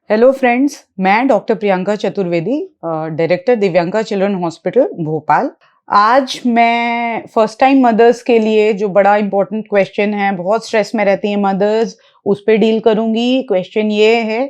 Hello friends, मैं doctor Priyanka Chaturvedi, director Divyanka children hospital Bhopal. आज मैं फर्स्ट टाइम मदर्स के लिए जो बड़ा इम्पोर्टेंट क्वेश्चन है, बहुत स्ट्रेस में रहती हैं मदर्स, उस पर डील करूंगी। क्वेश्चन ये है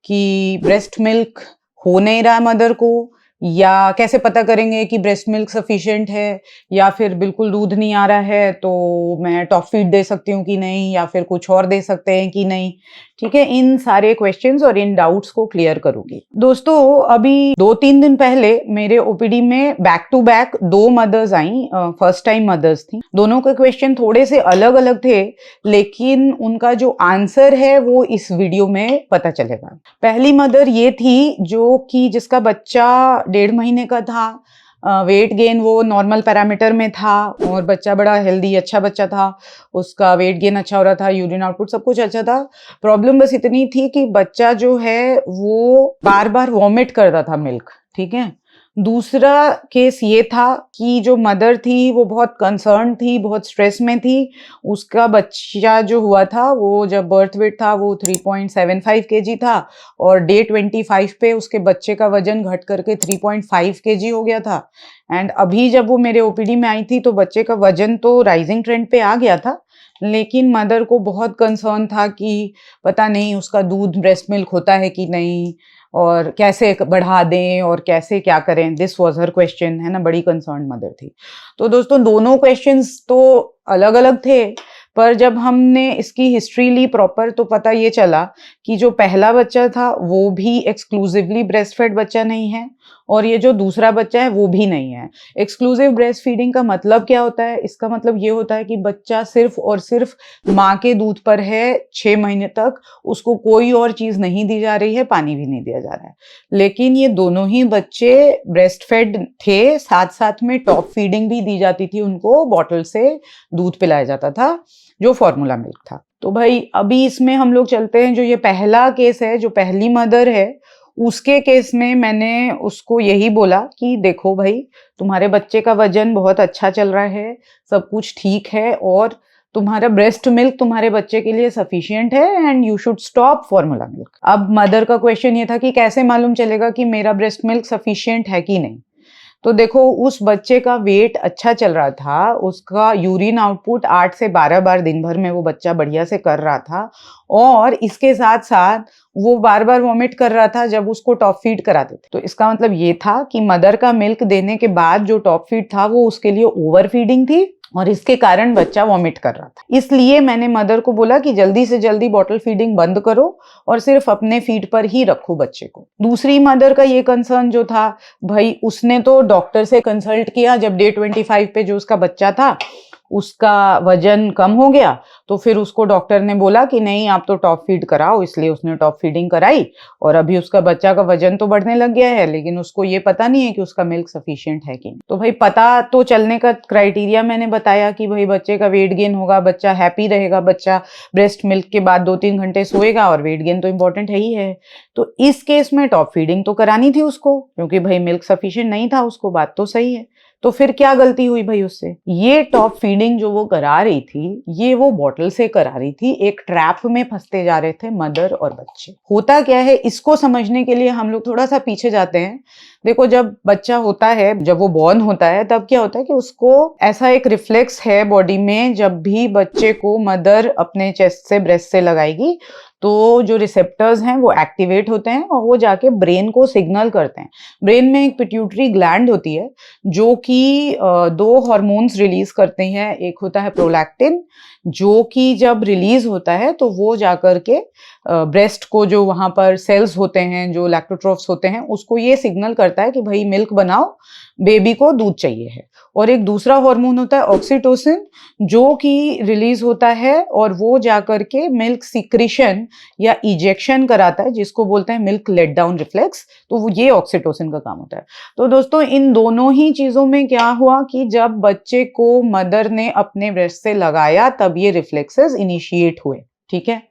कि ब्रेस्ट मिल्क हो नहीं रहा मदर को, या कैसे पता करेंगे कि ब्रेस्ट मिल्क सफिशिएंट है, या फिर बिल्कुल दूध नहीं आ रहा है तो मैं टॉप फीड दे सकती हूँ कि नहीं, या फिर कुछ और दे सकते हैं कि नहीं। ठीक है, इन सारे क्वेश्चंस और इन डाउट्स को क्लियर करूंगी। दोस्तों, अभी 2-3 दिन पहले मेरे ओपीडी में बैक टू बैक 2 मदर्स आई, फर्स्ट टाइम मदर्स थी। दोनों के क्वेश्चन थोड़े से अलग अलग थे, लेकिन उनका जो आंसर है वो इस वीडियो में पता चलेगा। पहली मदर ये थी जो कि जिसका बच्चा 1.5 महीने का था, वेट गेन वो नॉर्मल पैरामीटर में था और बच्चा बड़ा हेल्दी अच्छा बच्चा था, उसका वेट गेन अच्छा हो रहा था, यूरिन आउटपुट सब कुछ अच्छा था। प्रॉब्लम बस इतनी थी कि बच्चा जो है वो बार बार वॉमिट करता था मिल्क। ठीक है, दूसरा केस ये था कि जो मदर थी वो बहुत कंसर्न थी, बहुत स्ट्रेस में थी। उसका बच्चा जो हुआ था वो जब बर्थ वेट था वो 3.75 kg था और डे 25 पे उसके बच्चे का वजन घट करके 3.5 kg हो गया था। एंड अभी जब वो मेरे ओपीडी में आई थी तो बच्चे का वजन तो राइजिंग ट्रेंड पे आ गया था, लेकिन मदर को बहुत कंसर्न था कि पता नहीं उसका दूध ब्रेस्ट मिल्क होता है कि नहीं, और कैसे बढ़ा दें और कैसे क्या करें। दिस वाज हर क्वेश्चन, है ना, बड़ी कंसर्न मदर थी। तो दोस्तों, दोनों क्वेश्चंस तो अलग अलग थे, पर जब हमने इसकी हिस्ट्री ली प्रॉपर तो पता ये चला कि जो पहला बच्चा था वो भी एक्सक्लूसिवली ब्रेस्ट फेड बच्चा नहीं है, और ये जो दूसरा बच्चा है वो भी नहीं है। एक्सक्लूसिव ब्रेस्ट फीडिंग का मतलब क्या होता है? इसका मतलब ये होता है कि बच्चा सिर्फ और सिर्फ माँ के दूध पर है 6 महीने तक, उसको कोई और चीज नहीं दी जा रही है, पानी भी नहीं दिया जा रहा है। लेकिन ये दोनों ही बच्चे ब्रेस्ट फेड थे, साथ साथ में टॉप फीडिंग भी दी जाती थी, उनको बॉटल से दूध पिलाया जाता था जो फॉर्मूला मिल्क था। तो भाई अभी इसमें हम लोग चलते हैं, जो ये पहला केस है, जो पहली मदर है, उसके केस में मैंने उसको यही बोला कि देखो भाई, तुम्हारे बच्चे का वजन बहुत अच्छा चल रहा है, सब कुछ ठीक है, और तुम्हारा ब्रेस्ट मिल्क तुम्हारे बच्चे के लिए सफिशिएंट है and you should stop formula milk. अब मदर का क्वेश्चन ये था कि कैसे मालूम चलेगा कि मेरा ब्रेस्ट मिल्क सफिशिएंट है कि नहीं। तो देखो, उस बच्चे का वेट अच्छा चल रहा था, उसका यूरिन आउटपुट 8 से 12 बार दिन भर में वो बच्चा बढ़िया से कर रहा था, और इसके साथ साथ वो बार बार वॉमिट कर रहा था जब उसको टॉप फीड कराते थे। तो इसका मतलब ये था कि मदर का मिल्क देने के बाद जो टॉप फीड था वो उसके लिए ओवर फीडिंग थी, और इसके कारण बच्चा वॉमिट कर रहा था। इसलिए मैंने मदर को बोला कि जल्दी से जल्दी बॉटल फीडिंग बंद करो और सिर्फ अपने फीड पर ही रखो बच्चे को। दूसरी मदर का ये कंसर्न जो था, भाई उसने तो डॉक्टर से कंसल्ट किया जब डे 25 पे जो उसका बच्चा था उसका वजन कम हो गया, तो फिर उसको डॉक्टर ने बोला कि नहीं आप तो टॉप फीड कराओ, इसलिए उसने टॉप फीडिंग कराई, और अभी उसका बच्चा का वजन तो बढ़ने लग गया है, लेकिन उसको ये पता नहीं है कि उसका मिल्क सफिशिएंट है कि नहीं। तो भाई पता तो चलने का क्राइटेरिया मैंने बताया कि भाई बच्चे का वेट गेन होगा, बच्चा हैप्पी रहेगा, बच्चा ब्रेस्ट मिल्क के बाद 2-3 घंटे सोएगा, और वेट गेन तो इंपॉर्टेंट है ही है। तो इस केस में टॉप फीडिंग तो करानी थी उसको, क्योंकि भाई मिल्क सफिशिएंट नहीं था उसको, बात तो सही है। तो फिर क्या गलती हुई भाई उससे? ये टॉप फीडिंग जो वो करा रही थी, ये वो बॉटल से करा रही थी, एक ट्रैप में फंसते जा रहे थे मदर और बच्चे। होता क्या है, इसको समझने के लिए हम लोग थोड़ा सा पीछे जाते हैं। देखो, जब बच्चा होता है, जब वो बॉर्न होता है, तब क्या होता है कि उसको ऐसा एक रिफ्लेक्स है बॉडी में, जब भी बच्चे को मदर अपने चेस्ट से ब्रेस्ट से लगाएगी तो जो रिसेप्टर्स हैं वो एक्टिवेट होते हैं और वो जाके ब्रेन को सिग्नल करते हैं। ब्रेन में एक पिट्यूटरी ग्लैंड होती है जो कि 2 हार्मोन्स रिलीज करते हैं। एक होता है प्रोलैक्टिन, जो कि जब रिलीज होता है तो वो जाकर के ब्रेस्ट को, जो वहां पर सेल्स होते हैं जो लैक्टोट्रोफ्स होते हैं, उसको ये सिग्नल करता है कि भाई मिल्क बनाओ, बेबी को दूध चाहिए है। और एक दूसरा हार्मोन होता है ऑक्सीटोसिन, जो कि रिलीज होता है और वो जाकर के मिल्क सिक्रीशन या इजेक्शन कराता है, जिसको बोलते हैं मिल्क लेट डाउन रिफ्लेक्स। तो वो ये ऑक्सीटोसिन का काम होता है। तो दोस्तों, इन दोनों ही चीजों में क्या हुआ कि जब बच्चे को मदर ने अपने ब्रेस्ट से लगाया तब ये रिफ्लेक्सेस इनिशिएट हुए। ठीक है,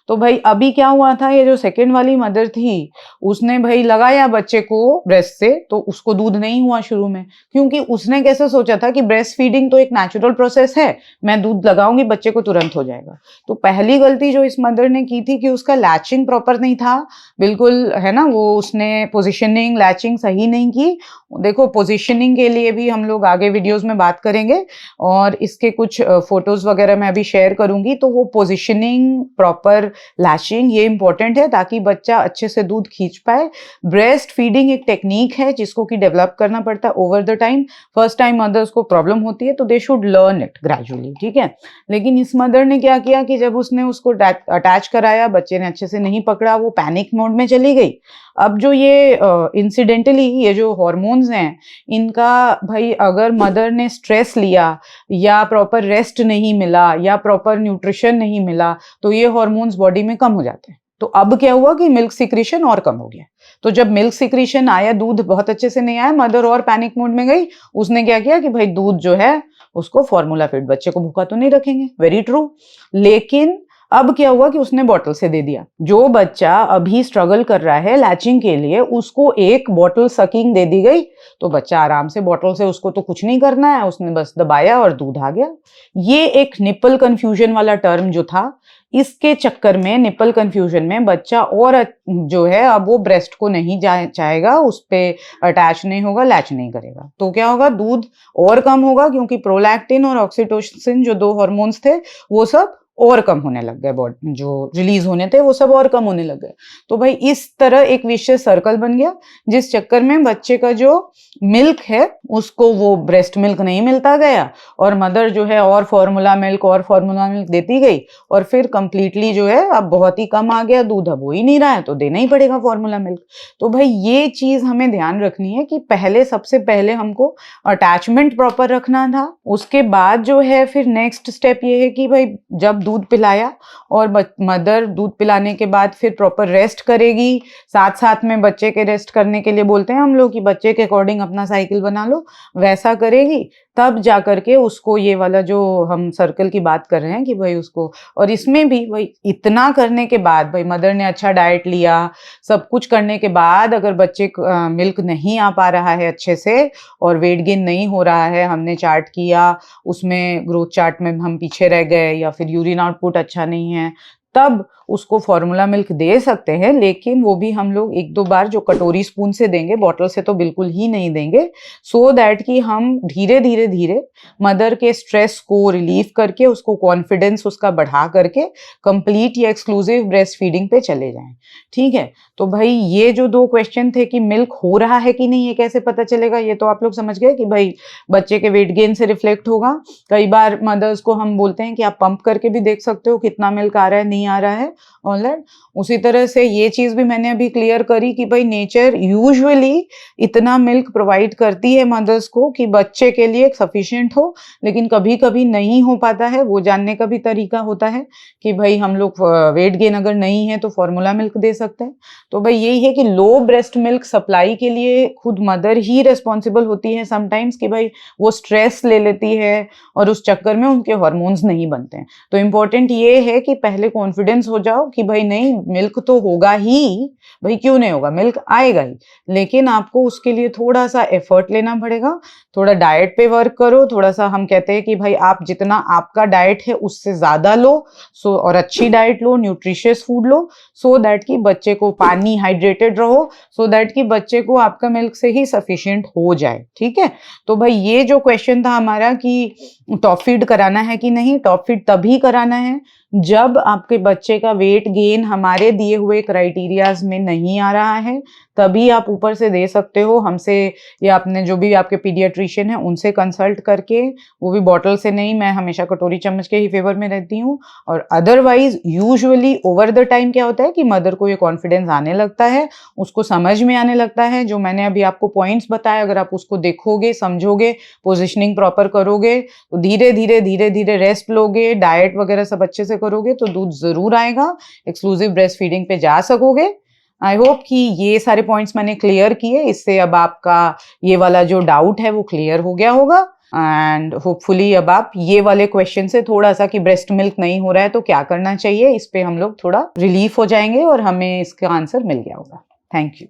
तो भाई अभी क्या हुआ था, ये जो सेकंड वाली मदर थी उसने भाई लगाया बच्चे को ब्रेस्ट से, तो उसको दूध नहीं हुआ शुरू में, क्योंकि उसने कैसे सोचा था कि ब्रेस्ट फीडिंग तो एक नेचुरल प्रोसेस है, मैं दूध लगाऊंगी बच्चे को तुरंत हो जाएगा। तो पहली गलती जो इस मदर ने की थी कि उसका लैचिंग प्रॉपर नहीं था, बिल्कुल है ना, वो उसने पोजिशनिंग लैचिंग सही नहीं की। देखो पोजिशनिंग के लिए भी हम लोग आगे वीडियोस में बात करेंगे और इसके कुछ फोटोज वगैरह मैं अभी शेयर करूंगी। तो वो पोजिशनिंग प्रॉपर लैचिंग ये इंपॉर्टेंट है ताकि बच्चा अच्छे से दूध खींच पाए। ब्रेस्ट फीडिंग एक टेक्निक है जिसको कि डेवलप करना पड़ता है over the time. First time mothers को प्रॉब्लम होती है तो they should learn it gradually, ठीक है। लेकिन इस मदर ने क्या किया कि जब उसने उसको अटैच कराया, बच्चे ने अच्छे से नहीं पकड़ा, वो पैनिक मोड में चली गई। अब जो ये इंसिडेंटली ये जो हॉर्मोन्स हैं इनका भाई अगर मदर ने स्ट्रेस लिया या प्रॉपर रेस्ट नहीं मिला या प्रॉपर न्यूट्रिशन नहीं मिला तो ये हॉर्मोन्स बॉडी में कम हो जाते हैं। तो अब क्या हुआ कि मिल्क सिक्रीशन और कम हो गया। तो जब मिल्क सिक्रीशन आया, दूध बहुत अच्छे से नहीं आया, मदर और पैनिक मोड में गई। उसने क्या किया कि भाई दूध जो है उसको फॉर्मूला फीड, बच्चे को भूखा तो नहीं रखेंगे, वेरी ट्रू। लेकिन अब क्या हुआ कि उसने बॉटल से दे दिया। जो बच्चा अभी स्ट्रगल कर रहा है लैचिंग के लिए उसको एक बॉटल सकिंग दे दी गई, तो बच्चा आराम से बॉटल से, उसको तो कुछ नहीं करना है, उसने बस दबाया और दूध आ गया। ये एक निपल कंफ्यूजन वाला टर्म जो था, इसके चक्कर में निपल कंफ्यूजन में बच्चा और जो है अब वो ब्रेस्ट को नहीं चाहेगा, उस पे अटैच नहीं होगा, लैच नहीं करेगा। तो क्या होगा, दूध और कम होगा क्योंकि प्रोलैक्टिन और ऑक्सीटोसिन जो दो हार्मोन्स थे वो सब और कम होने लग गए, बॉडी जो रिलीज होने थे वो सब और कम होने लग गए। तो भाई इस तरह एक विशियस सर्कल बन गया जिस चक्कर में बच्चे का जो मिल्क है उसको वो ब्रेस्ट मिल्क नहीं मिलता गया और मदर जो है और फॉर्मूला मिल्क देती गई और फिर कंप्लीटली जो है अब बहुत ही कम आ गया दूध, अब हो ही नहीं रहा है तो देना ही पड़ेगा फॉर्मूला मिल्क। तो भाई ये चीज हमें ध्यान रखनी है कि पहले सबसे पहले हमको अटैचमेंट प्रॉपर रखना था। उसके बाद जो है फिर नेक्स्ट स्टेप ये है कि भाई जब दूध पिलाया और मदर दूध पिलाने के बाद फिर प्रॉपर रेस्ट करेगी, साथ साथ में बच्चे के रेस्ट करने के लिए बोलते हैं हम लोग कि बच्चे के अकॉर्डिंग अपना साइकिल बना लो, वैसा करेगी तब जा करके उसको ये वाला जो हम सर्कल की बात कर रहे हैं कि भाई उसको, और इसमें भी भाई इतना करने के बाद भाई मदर ने अच्छा डाइट लिया, सब कुछ करने के बाद अगर बच्चे मिल्क नहीं आ पा रहा है अच्छे से और वेट गेन नहीं हो रहा है, हमने चार्ट किया उसमें ग्रोथ चार्ट में हम पीछे रह गए या फिर यूरिन आउटपुट अच्छा नहीं है, तब उसको फॉर्मूला मिल्क दे सकते हैं। लेकिन वो भी हम लोग एक दो बार जो कटोरी स्पून से देंगे, बॉटल से तो बिल्कुल ही नहीं देंगे, सो दैट कि हम धीरे धीरे धीरे मदर के स्ट्रेस को रिलीव करके उसको कॉन्फिडेंस उसका बढ़ा करके कंप्लीट या एक्सक्लूसिव ब्रेस्ट फीडिंग पे चले जाएं, ठीक है। तो भाई ये जो दो क्वेश्चन थे कि मिल्क हो रहा है कि नहीं, ये कैसे पता चलेगा, ये तो आप लोग समझ गए कि भाई बच्चे के वेट गेन से रिफ्लेक्ट होगा। कई बार मदर्स को हम बोलते हैं कि आप पंप करके भी देख सकते हो कितना मिल्क आ रहा है नहीं आ रहा है, ऑलराइट। उसी तरह से ये चीज भी मैंने अभी क्लियर करी कि भाई नेचर यूजुअली इतना मिल्क प्रोवाइड करती है मदर्स को कि बच्चे के लिए सफिशिएंट हो, लेकिन कभी कभी नहीं हो पाता है। वो जानने का भी तरीका होता है कि भाई हम लोग वेट गेन अगर नहीं है तो फॉर्मूला मिल्क दे सकते हैं। तो भाई यही है कि लो ब्रेस्ट मिल्क सप्लाई के लिए खुद मदर ही रिस्पॉन्सिबल होती है समटाइम्स, कि भाई वो स्ट्रेस ले लेती है और उस चक्कर में उनके हार्मोन्स नहीं बनते हैं। तो इम्पोर्टेंट ये है कि पहले कॉन्फिडेंस हो जाओ कि भाई नहीं मिल्क तो होगा ही, भाई क्यों नहीं होगा, मिल्क आएगा ही, लेकिन आपको उसके लिए थोड़ा सा एफर्ट लेना पड़ेगा, थोड़ा डाइट पे वर्क करो, थोड़ा सा हम कहते हैं कि भाई आप जितना आपका डाइट है उससे ज्यादा लो, सो और अच्छी diet low, nutritious food low, so that कि बच्चे को पानी हाइड्रेटेड रहो, सो दैट कि बच्चे को आपका मिल्क से ही सफिशिएंट हो जाए, ठीक है। तो भाई ये जो क्वेश्चन था हमारा कि टॉप फीड कराना है कि नहीं, टॉप फीड तभी कराना है जब आपके बच्चे का वेट गेन हमारे दिए हुए क्राइटेरियाज में नहीं आ रहा है, तभी आप ऊपर से दे सकते हो हमसे या अपने जो भी आपके पीडियाट्रिशियन है उनसे कंसल्ट करके, वो भी बॉटल से नहीं, मैं हमेशा कटोरी चम्मच के ही फेवर में रहती हूँ। और otherwise usually over the time क्या होता है कि मदर को ये कॉन्फिडेंस आने लगता है, उसको समझ में आने लगता है, जो मैंने अभी आपको पॉइंट्स बताया अगर आप उसको देखोगे, समझोगे, पोजिशनिंग प्रॉपर करोगे, तो धीरे धीरे धीरे धीरे रेस्ट लोगे, डाइट वगैरह सब अच्छे से करोगे तो दूध जरूर आएगा, एक्सक्लूसिव ब्रेस्ट फीडिंग पे जा सकोगे। आई होप कि ये सारे पॉइंट्स मैंने क्लियर किए, इससे अब आपका ये वाला जो डाउट है वो क्लियर हो गया होगा। एंड होपफुली अब आप ये वाले क्वेश्चन से थोड़ा सा कि ब्रेस्ट मिल्क नहीं हो रहा है तो क्या करना चाहिए, इस पे हम लोग थोड़ा रिलीफ हो जाएंगे और हमें इसका आंसर मिल गया होगा। Thank you.